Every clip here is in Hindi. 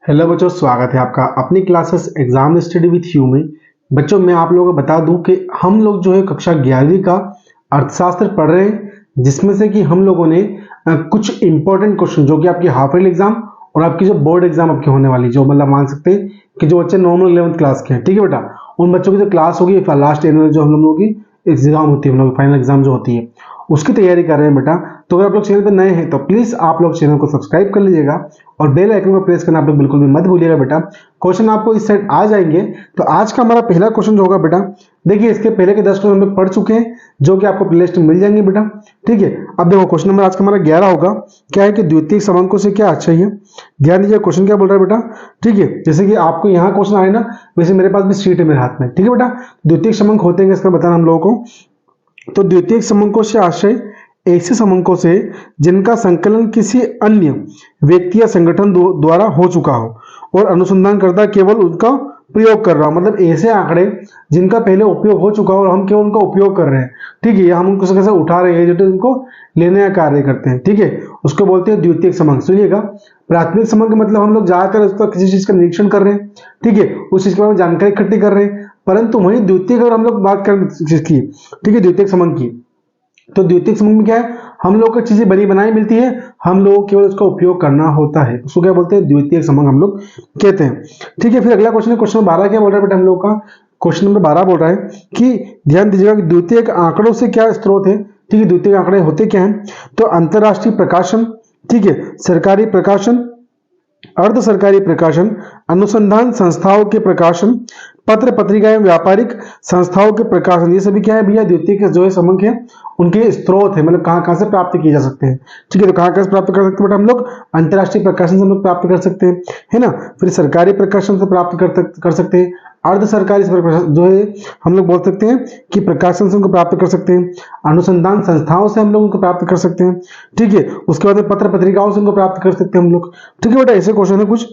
हेलो बच्चों, स्वागत है आपका अपनी classes exam study with you में। बच्चों मैं आप लोगों को बता दूं कि हम लोग जो है कक्षा 11वीं का अर्थशास्त्र पढ़ रहे हैं, जिसमें से कि हम लोगों ने कुछ इंपॉर्टेंट क्वेश्चन जो कि आपकी हाफ ईयरली एग्जाम और आपकी जो बोर्ड एग्जाम आपकी होने वाली, जो मतलब मान सकते हैं कि जो बच्चे नॉर्मल 11th क्लास के हैं, ठीक है बेटा, उन बच्चों की जो क्लास होगी लास्ट ईयर में जो हम लोगों की एग्जाम होती है, हम लोग फाइनल एग्जाम जो होती है उसकी तैयारी कर रहे हैं बेटा। तो अगर आप लोग चैनल पर नए हैं तो प्लीज आप लोग चैनल को सब्सक्राइब कर लीजिएगा और बेल आइकन को प्रेस करना आप लोग बिल्कुल भी मत भूलिएगा बेटा। क्वेश्चन आपको इस साइड आ जाएंगे। तो आज का हमारा पहला क्वेश्चन जो होगा बेटा, देखिए इसके पहले के 10 क्वेश्चन हम लोग पढ़ चुके हैं जो कि आपको प्लेलिस्ट में मिल जाएंगे बेटा, ठीक है। अब देखो क्वेश्चन नंबर आज का हमारा 11 होगा। क्या है कि द्वितीयक समांकों से क्या अच्छा है, ध्यान दीजिए क्वेश्चन क्या बोल रहा है बेटा, ठीक है। जैसे कि आपको यहाँ क्वेश्चन आए ना, वैसे मेरे पास भी शीट है मेरे हाथ में, ठीक है बेटा। द्वितीयक समांक होते हैं इसका बताना हम लोगों को। तो द्वितीयक समांकों से आशय ऐसे समांकों से जिनका संकलन किसी अन्य व्यक्ति या संगठन द्वारा हो चुका हो और अनुसंधानकर्ता केवल उनका प्रयोग कर रहा हो, मतलब ऐसे आंकड़े जिनका पहले उपयोग हो चुका हो और हम केवल उनका उपयोग कर रहे हैं, ठीक है, या हम उनको कैसे उठा रहे हैं जो उनको लेने का कार्य करते हैं, ठीक है, उसको बोलते हैं द्वितीयक समांक। सुनिएगा, प्राथमिक समांक मतलब हम लोग जाकर उसका किसी चीज का निरीक्षण कर रहे हैं, ठीक है, उस चीज के बारे में जानकारी इकट्ठी कर रहे हैं। परंतु वहीं द्वितीयक अगर हम लोग बात करें जिसकी, ठीक है, द्वितीयक समांक की, तो द्वितीयक समांक में क्या है, हम लोग को चीजें बनी बनाई मिलती है, हम लोगों को केवल उसका उपयोग करना होता है, उसको क्या बोलते हैं, द्वितीयक समांक हम लोग कहते हैं, ठीक है। फिर अगला क्वेश्चन है, क्वेश्चन नंबर 12 क्या बोल रहा है बेटा हम लोग का, क्वेश्चन नंबर 12 बोल रहा है कि ध्यान दीजिएगा कि द्वितीयक आंकड़ों से क्या स्रोत है, ठीक है, द्वितीयक आंकड़े होते क्या हैं, तो अंतरराष्ट्रीय प्रकाशन, ठीक है, सरकारी प्रकाशन, अर्ध सरकारी प्रकाशन, अनुसंधान संस्थाओं के प्रकाशन, पत्र पत्रिकाएं, व्यापारिक संस्थाओं के प्रकाशन, ये सभी क्या है भैया, द्वितीयक जो है समांक है उनके स्रोत है, मतलब कहां कहां से प्राप्त किए जा सकते हैं, ठीक है। तो कहां कहां से प्राप्त कर सकते हैं बेटा हम लोग, अंतरराष्ट्रीय प्रकाशन से हम लोग प्राप्त कर सकते हैं, है ना। फिर सरकारी प्रकाशन से प्राप्त कर सकते हैं, अर्ध सरकारी जो है हम लोग बोल सकते हैं कि प्रकाशन से उनको प्राप्त कर सकते हैं, अनुसंधान संस्थाओं से हम लोग उनको प्राप्त कर सकते हैं, ठीक है। उसके बाद में पत्र पत्रिकाओं से उनको प्राप्त कर सकते हैं हम लोग, ठीक है बेटा। ऐसे क्वेश्चन है कुछ।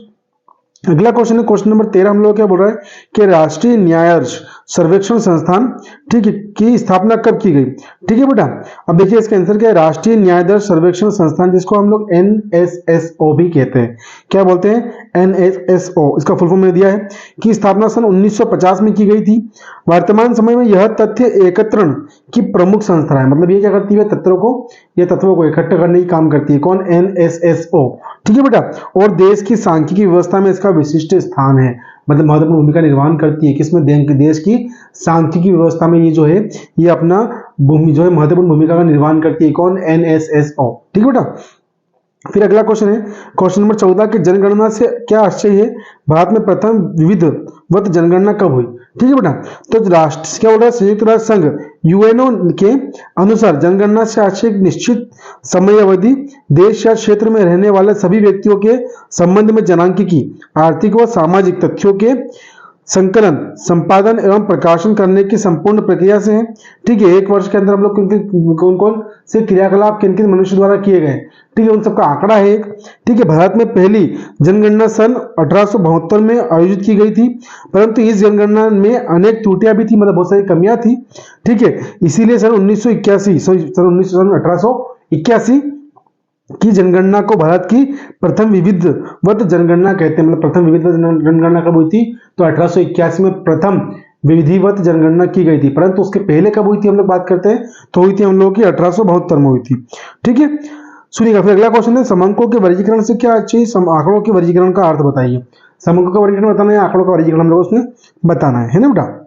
अगला क्वेश्चन है क्वेश्चन नंबर 13, हम लोग क्या बोल रहा है कि राष्ट्रीय न्यायाधीश सर्वेक्षण संस्थान, ठीक है, की स्थापना कब की गई, ठीक है बेटा। अब देखिए इसका आंसर क्या है, राष्ट्रीय न्यायाधीश सर्वेक्षण संस्थान, जिसको हम लोग NSSO भी कहते हैं, क्या बोलते हैं, NSSO, इसका फुल फॉर्म में दिया है कि स्थापना सन 1950 में की गई थी। वर्तमान समय में यह तथ्य एकत्रण की प्रमुख संस्था है, मतलब ये क्या करती है, तत्वों को इकट्ठा करने की काम करती है, कौन, NSSO, ठीक है बेटा। और देश की सांख्यिकी व्यवस्था में इसका विशिष्ट स्थान है, मतलब महत्वपूर्ण भूमिका निर्वहन करती है, किसमें, देश की सांख्यिकी व्यवस्था में ये जो है ये अपना जो है महत्वपूर्ण भूमिका का निर्वहन करती है, कौन, NSSO, ठीक है बेटा। फिर अगला क्वेश्चन है क्वेश्चन नंबर 14 कि जनगणना से क्या आश्चर्य है, भारत में प्रथम विधिवत जनगणना कब हुई, ठीक है बेटा। तो राष्ट्र क्या बोल रहा है, संयुक्त राष्ट्र संघ UNO के अनुसार जनगणना से आश्चर्य निश्चित समय अवधि देश या क्षेत्र में रहने वाले सभी व्यक्तियों के संबंध में जनांकिकी आर्थिक व सामाजिक तथ्यों के संकलन, संपादन एवं प्रकाशन करने की संपूर्ण प्रक्रिया से है, ठीक है। एक वर्ष के अंदर हम लोग कौन कौन से क्रियाकलाप किन किन मनुष्य द्वारा किए गए, ठीक है, उन सबका आंकड़ा है एक, ठीक है। भारत में पहली जनगणना सन 1872 में आयोजित की गई थी, परंतु इस जनगणना में अनेक त्रुटियां भी थी, मतलब बहुत सारी कमियां थी, ठीक है। इसीलिए सन 1881 की जनगणना को भारत की प्रथम विधिवत जनगणना कहते हैं, मतलब प्रथम विधिवत जनगणना कब हुई थी, तो 1881 में प्रथम विधिवत जनगणना की गई थी। परंतु उसके पहले कब हुई थी हम लोग बात करते हैं, तो हुई थी हम लोगों की 1872 में हुई थी, ठीक है। सुनिएगा, फिर अगला क्वेश्चन है, समांकों के वर्गीकरण से क्या चाहिए, आंकड़ों के वर्गीकरण का अर्थ बताइए। समांकों का वर्गीकरण बताना है, आंकड़ों का वर्गीकरण हम लोग उसमें बताना है ना बेटा।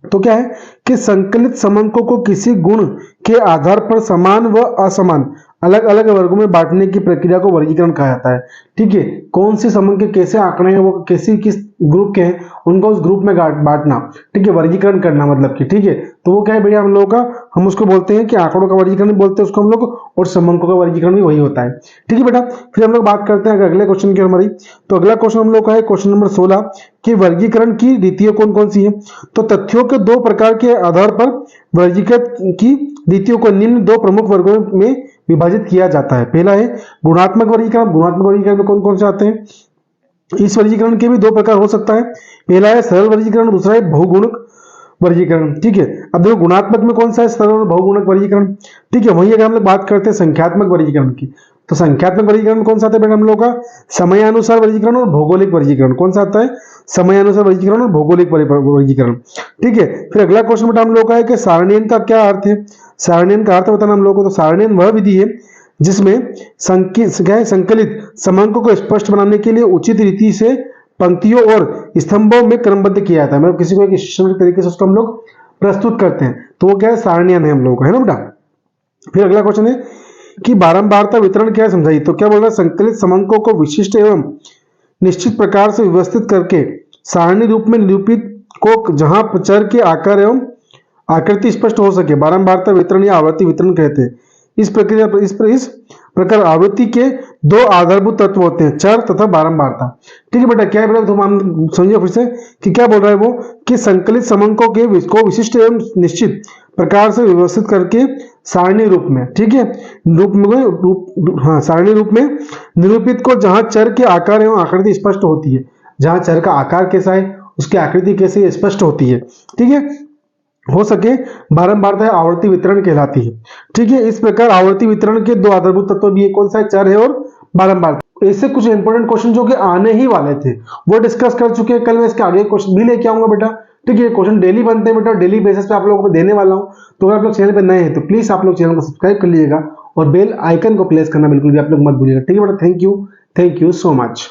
तो क्या है कि संकलित समांकों को किसी गुण के आधार पर समान व असमान अलग अलग वर्गों में बांटने की प्रक्रिया को वर्गीकरण कहा जाता है, ठीक है। कौन सी समांक के कैसे आंकड़े हैं, वो कैसी किस ग्रुप के हैं, उनको उस ग्रुप में बांटना, ठीक है, वर्गीकरण करना, मतलब कि, ठीक है। तो वो क्या है भैया हम लोगों का, हम उसको बोलते हैं कि आंकड़ों का वर्गीकरण बोलते हैं उसको हम लोग, और समांकों का वर्गीकरण भी वही होता है, ठीक है बेटा। फिर हम लोग बात करते हैं अगले क्वेश्चन की हमारी। तो अगला क्वेश्चन हम लोग का है क्वेश्चन नंबर 16 कि वर्गीकरण की रीतियां कौन कौन सी है। तो तथ्यों के दो प्रकार के आधार पर वर्गीकृत की रीतियों को निम्न दो प्रमुख वर्गों में विभाजित किया जाता है। पहला है गुणात्मक वर्गीकरण। गुणात्मक वर्गीकरण में कौन कौन से आते हैं, इस वर्गीकरण के भी दो प्रकार हो सकता है। पहला है सरल वर्गीकरण, दूसरा है बहुगुणक वर्गीकरण, ठीक है। अब देखो गुणात्मक में कौन सा है, सरल और बहुगुणक वर्गीकरण, ठीक है। वही अगर हम लोग बात करते हैं संख्यात्मक वर्गीकरण की, तो संख्यात्मक वर्गीकरण में कौन सा आता है बेटा हम लोग का? समयानुसार वर्गीकरण और भौगोलिक वर्गीकरण। कौन सा आता है? समयानुसार वर्गीकरण और भौगोलिक वर्गीकरण। ठीक है, फिर अगला क्वेश्चन बेटा हम लोग का है कि सारणीयन का क्या अर्थ है? सारणीयन का अर्थ बताना हम लोग को। तो सारणीयन वह विधि है जिसमें संकलित समांकों को स्पष्ट बनाने के लिए उचित रीति से पंक्तियों और स्तंभों में क्रमबद्ध किया जाता है। मतलब किसी को एक सिस्टमेटिक तरीके से उसको हम लोग प्रस्तुत करते हैं, तो वो क्या है? सारणीयन है हम लोगों का, है ना बेटा। फिर अगला क्वेश्चन है कि बारंबारता वितरण क्या समझाइए। तो क्या बोल रहा है? संकलित समांकों को विशिष्ट एवं निश्चित प्रकार से व्यवस्थित करके सारणी रूप में निरूपित को जहां चर के आकार एवं आकृति स्पष्ट हो सके बारंबारता वितरण या आवर्ती वितरण कहते हैं। इस प्रकार आवृत्ति के दो आधारभूत तत्व होते हैं, चर तथा बारंबारता। ठीक है बेटा, क्या है बेटा? तो हम समझिए फिर से कि क्या बोल रहा है वो कि संकलित समांकों के को विशिष्ट एवं निश्चित प्रकार से व्यवस्थित करके सारणी रूप में, ठीक है, सारणी रूप में निरूपित को जहां चर के आकार एवं आकृति स्पष्ट होती है, जहां चर का आकार कैसा है, उसकी आकृति कैसे स्पष्ट होती है, ठीक है, हो सके बारंबारता आवर्ती वितरण कहलाती है। ठीक है, इस प्रकार आवर्ती वितरण के दो आधारभूत तत्व भी है, कौन सा है? चर है और बारंबारता। ऐसे कुछ इंपॉर्टेंट क्वेश्चन जो कि आने ही वाले थे वो डिस्कस कर चुके हैं। कल मैं इसके आगे क्वेश्चन भी लेके आऊंगा बेटा। ठीक है, क्वेश्चन डेली बनते हैं बेटा, डेली बेसिस पे आप लोगों को देने वाला हूं। तो अगर आप लोग चैनल पे नए हैं तो प्लीज आप लोग चैनल को सब्सक्राइब कर लीजिएगा और बेल आइकन को प्रेस करना बिल्कुल भी आप लोग मत भूलिएगा। ठीक है बेटा, थैंक यू सो मच।